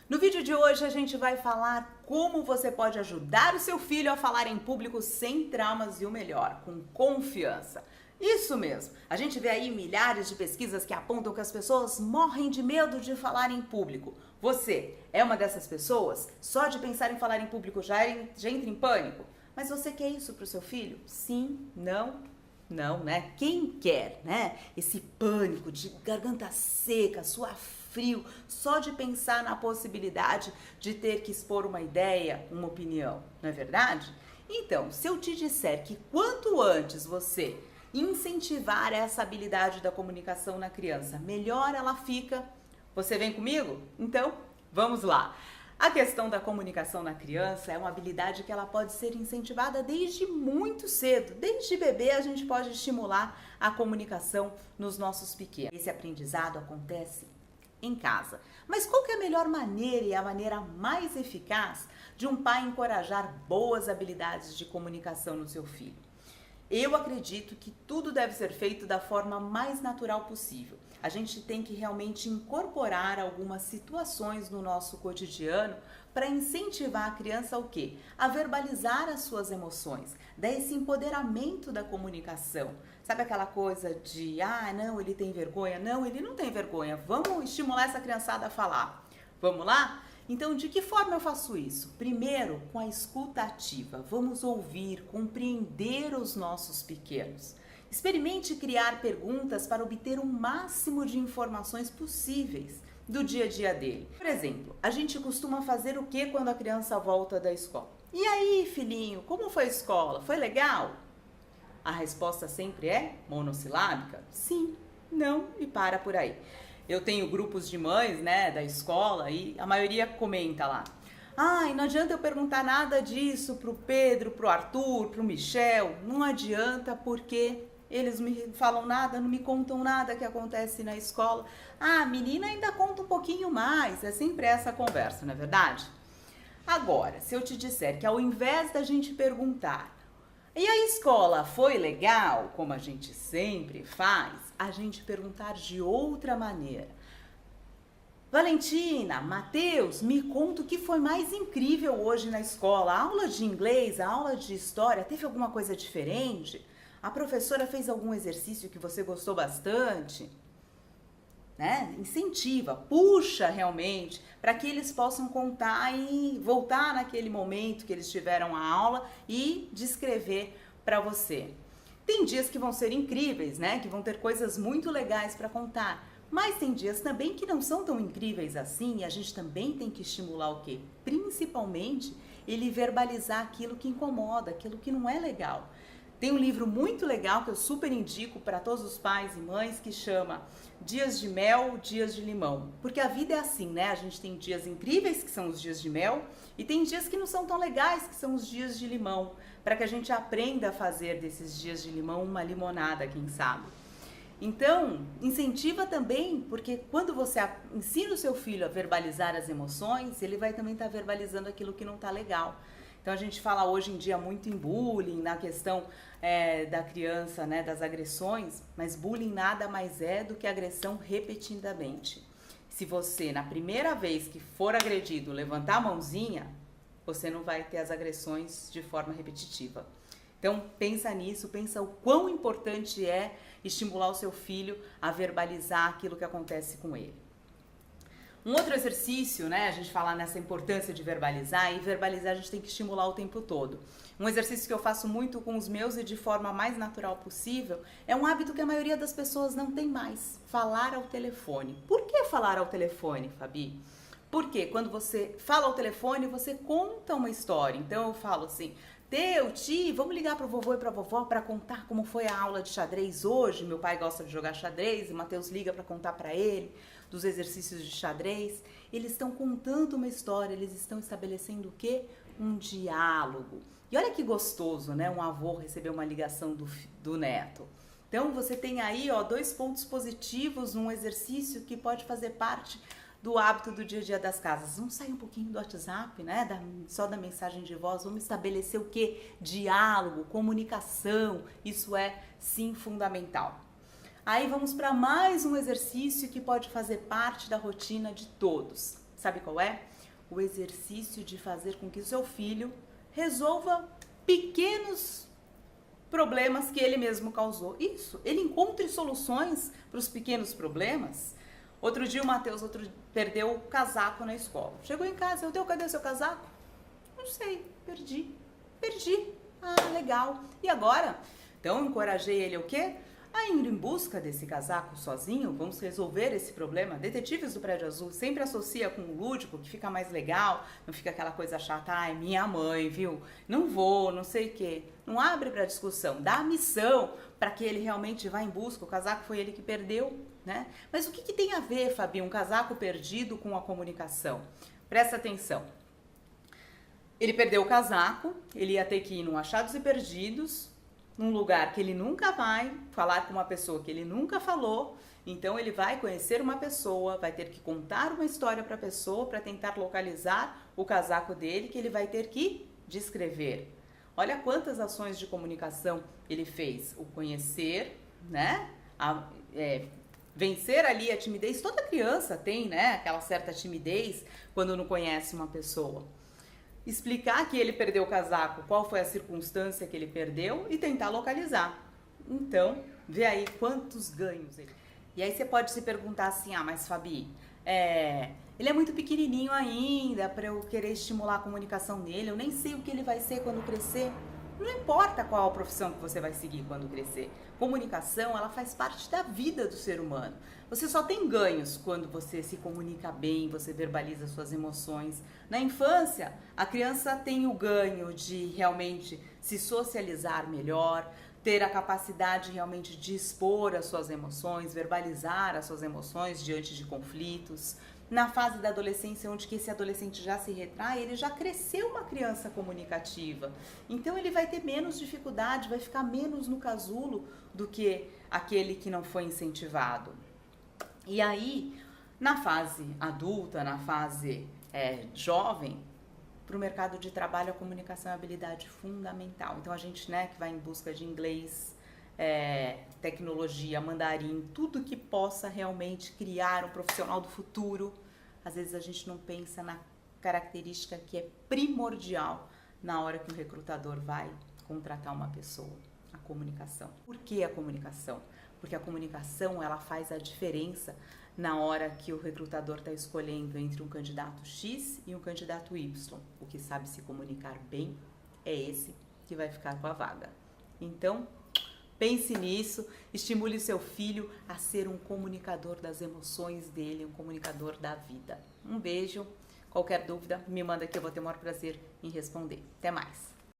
No vídeo de hoje a gente vai falar como você pode ajudar o seu filho a falar em público sem traumas e o melhor, com confiança. Isso mesmo, a gente vê aí milhares de pesquisas que apontam que as pessoas morrem de medo de falar em público. Você é uma dessas pessoas? Só de pensar em falar em público já entra em pânico? Mas você quer isso para o seu filho? Sim? Não? Não, né? Quem quer, né? Esse pânico de garganta seca, suar frio, só de pensar na possibilidade de ter que expor uma ideia, uma opinião, não é verdade? Então, se eu te disser que quanto antes você incentivar essa habilidade da comunicação na criança, melhor ela fica, você vem comigo? Então, vamos lá! A questão da comunicação na criança é uma habilidade que ela pode ser incentivada desde muito cedo. Desde bebê a gente pode estimular a comunicação nos nossos pequenos. Esse aprendizado acontece em casa. Mas qual que é a melhor maneira e a maneira mais eficaz de um pai encorajar boas habilidades de comunicação no seu filho? Eu acredito que tudo deve ser feito da forma mais natural possível. A gente tem que realmente incorporar algumas situações no nosso cotidiano para incentivar a criança o quê? A verbalizar as suas emoções, dar esse empoderamento da comunicação. Sabe aquela coisa de, não, ele tem vergonha? Não, ele não tem vergonha. Vamos estimular essa criançada a falar. Vamos lá? Então, de que forma eu faço isso? Primeiro, com a escuta ativa. Vamos ouvir, compreender os nossos pequenos. Experimente criar perguntas para obter o máximo de informações possíveis do dia a dia dele. Por exemplo, a gente costuma fazer o que quando a criança volta da escola? E aí, filhinho, como foi a escola? Foi legal? A resposta sempre é monossilábica? Sim, não e para por aí. Eu tenho grupos de mães, né, da escola e a maioria comenta lá. E não adianta eu perguntar nada disso pro Pedro, pro Arthur, pro Michel. Não adianta porque eles não me falam nada, não me contam nada que acontece na escola. A menina ainda conta um pouquinho mais. É sempre essa conversa, não é verdade? Agora, se eu te disser que ao invés da gente perguntar e a escola foi legal, como a gente sempre faz, a gente perguntar de outra maneira. Valentina, Matheus, me conta o que foi mais incrível hoje na escola. A aula de inglês, a aula de história, teve alguma coisa diferente? A professora fez algum exercício que você gostou bastante? Né? Incentiva, puxa realmente, para que eles possam contar e voltar naquele momento que eles tiveram a aula e descrever para você. Tem dias que vão ser incríveis, né? Que vão ter coisas muito legais para contar. Mas tem dias também que não são tão incríveis assim e a gente também tem que estimular o quê? Principalmente ele verbalizar aquilo que incomoda, aquilo que não é legal. Tem um livro muito legal que eu super indico para todos os pais e mães que chama Dias de Mel, Dias de Limão. Porque a vida é assim, né? A gente tem dias incríveis, que são os dias de mel, e tem dias que não são tão legais, que são os dias de limão. Para que a gente aprenda a fazer desses dias de limão uma limonada, quem sabe. Então, incentiva também, porque quando você ensina o seu filho a verbalizar as emoções, ele vai também estar verbalizando aquilo que não está legal. Então a gente fala hoje em dia muito em bullying, na questão da criança, né, das agressões, mas bullying nada mais é do que agressão repetidamente. Se você, na primeira vez que for agredido, levantar a mãozinha, você não vai ter as agressões de forma repetitiva. Então pensa nisso, pensa o quão importante é estimular o seu filho a verbalizar aquilo que acontece com ele. Um outro exercício, né, a gente falar nessa importância de verbalizar, e verbalizar a gente tem que estimular o tempo todo. Um exercício que eu faço muito com os meus e de forma mais natural possível, é um hábito que a maioria das pessoas não tem mais, falar ao telefone. Por que falar ao telefone, Fabi? Porque quando você fala ao telefone, você conta uma história. Então eu falo assim, Ti, vamos ligar para o vovô e para a vovó para contar como foi a aula de xadrez hoje. Meu pai gosta de jogar xadrez e Matheus liga para contar para ele dos exercícios de xadrez. Eles estão contando uma história, eles estão estabelecendo o quê? Um diálogo. E olha que gostoso, né? Um avô receber uma ligação do neto. Então você tem aí, dois pontos positivos num exercício que pode fazer parte do hábito do dia a dia das casas. Vamos sair um pouquinho do WhatsApp, né? Só da mensagem de voz. Vamos estabelecer o quê? Diálogo, comunicação. Isso é, sim, fundamental. Aí vamos para mais um exercício que pode fazer parte da rotina de todos. Sabe qual é? o exercício de fazer com que o seu filho resolva pequenos problemas que ele mesmo causou. Isso, ele encontre soluções para os pequenos problemas. Outro dia o Matheus perdeu o casaco na escola. Chegou em casa, cadê o seu casaco? Não sei, perdi. Ah, legal. E agora? Então, encorajei ele o quê? A ir em busca desse casaco sozinho, vamos resolver esse problema. Detetives do Prédio Azul sempre associa com o lúdico, que fica mais legal, não fica aquela coisa chata, ai, minha mãe, viu? Não vou, não sei o quê. Não abre para discussão, dá a missão para que ele realmente vá em busca. O casaco foi ele que perdeu, né? Mas o que tem a ver, Fabi, um casaco perdido com a comunicação? Presta atenção. Ele perdeu o casaco, ele ia ter que ir num Achados e Perdidos, num lugar que ele nunca vai, falar com uma pessoa que ele nunca falou. Então ele vai conhecer uma pessoa, vai ter que contar uma história para a pessoa para tentar localizar o casaco dele, que ele vai ter que descrever. Olha quantas ações de comunicação ele fez. O conhecer, né? Vencer ali a timidez. Toda criança tem, né? Aquela certa timidez quando não conhece uma pessoa. Explicar que ele perdeu o casaco, qual foi a circunstância que ele perdeu e tentar localizar. Então, vê aí quantos ganhos ele. E aí você pode se perguntar assim, mas Fabi, ele é muito pequenininho ainda para eu querer estimular a comunicação nele, eu nem sei o que ele vai ser quando crescer. Não importa qual a profissão que você vai seguir quando crescer. Comunicação, ela faz parte da vida do ser humano. Você só tem ganhos quando você se comunica bem, você verbaliza suas emoções. Na infância, a criança tem o ganho de realmente se socializar melhor, ter a capacidade realmente de expor as suas emoções, verbalizar as suas emoções diante de conflitos. Na fase da adolescência, onde que esse adolescente já se retrai, ele já cresceu uma criança comunicativa. Então ele vai ter menos dificuldade, vai ficar menos no casulo do que aquele que não foi incentivado. E aí, na fase adulta, na fase jovem, para o mercado de trabalho, a comunicação é uma habilidade fundamental. Então a gente, né, que vai em busca de inglês, tecnologia, mandarim, tudo que possa realmente criar um profissional do futuro. Às vezes a gente não pensa na característica que é primordial na hora que o recrutador vai contratar uma pessoa, a comunicação. Por que a comunicação? Porque a comunicação, ela faz a diferença na hora que o recrutador está escolhendo entre um candidato X e um candidato Y. O que sabe se comunicar bem é esse que vai ficar com a vaga. Então, pense nisso, estimule o seu filho a ser um comunicador das emoções dele, um comunicador da vida. Um beijo, qualquer dúvida me manda que eu vou ter o maior prazer em responder. Até mais!